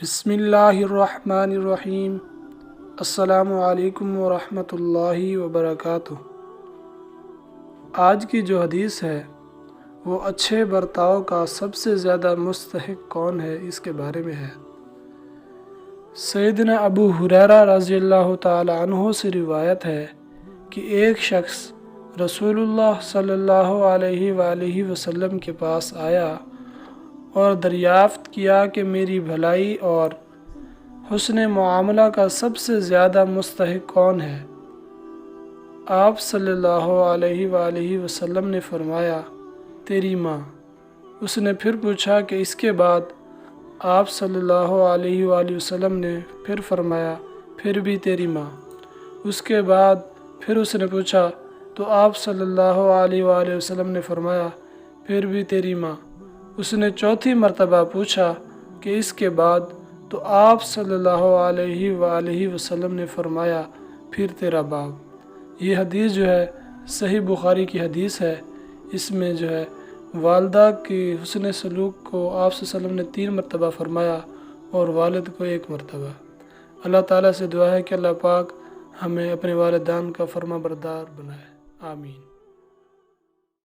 بسم اللہ الرحمن الرحیم۔ السلام علیکم ورحمۃ اللہ وبرکاتہ۔ آج کی جو حدیث ہے وہ اچھے برتاؤ کا سب سے زیادہ مستحق کون ہے، اس کے بارے میں ہے۔ سیدنا ابو ہریرہ رضی اللہ تعالی عنہ سے روایت ہے کہ ایک شخص رسول اللہ صلی اللہ علیہ وآلہ وسلم کے پاس آیا اور دریافت کیا کہ میری بھلائی اور حسن معاملہ کا سب سے زیادہ مستحق کون ہے۔ آپ صلی اللہ علیہ وآلہ وسلم نے فرمایا، تیری ماں۔ اس نے پھر پوچھا کہ اس کے بعد؟ آپ صلی اللہ علیہ وآلہ وسلم نے پھر فرمایا، پھر بھی تیری ماں۔ اس کے بعد پھر اس نے پوچھا تو آپ صلی اللہ علیہ وآلہ وسلم نے فرمایا، پھر بھی تیری ماں۔ اس نے چوتھی مرتبہ پوچھا کہ اس کے بعد؟ تو آپ صلی اللہ علیہ وآلہ وسلم نے فرمایا، پھر تیرا باپ۔ یہ حدیث جو ہے صحیح بخاری کی حدیث ہے۔ اس میں جو ہے والدہ کی حسن سلوک کو آپ صلی اللہ علیہ وسلم نے 3 مرتبہ فرمایا اور والد کو 1 مرتبہ۔ اللہ تعالیٰ سے دعا ہے کہ اللہ پاک ہمیں اپنے والدین کا فرما بردار بنائے، آمین۔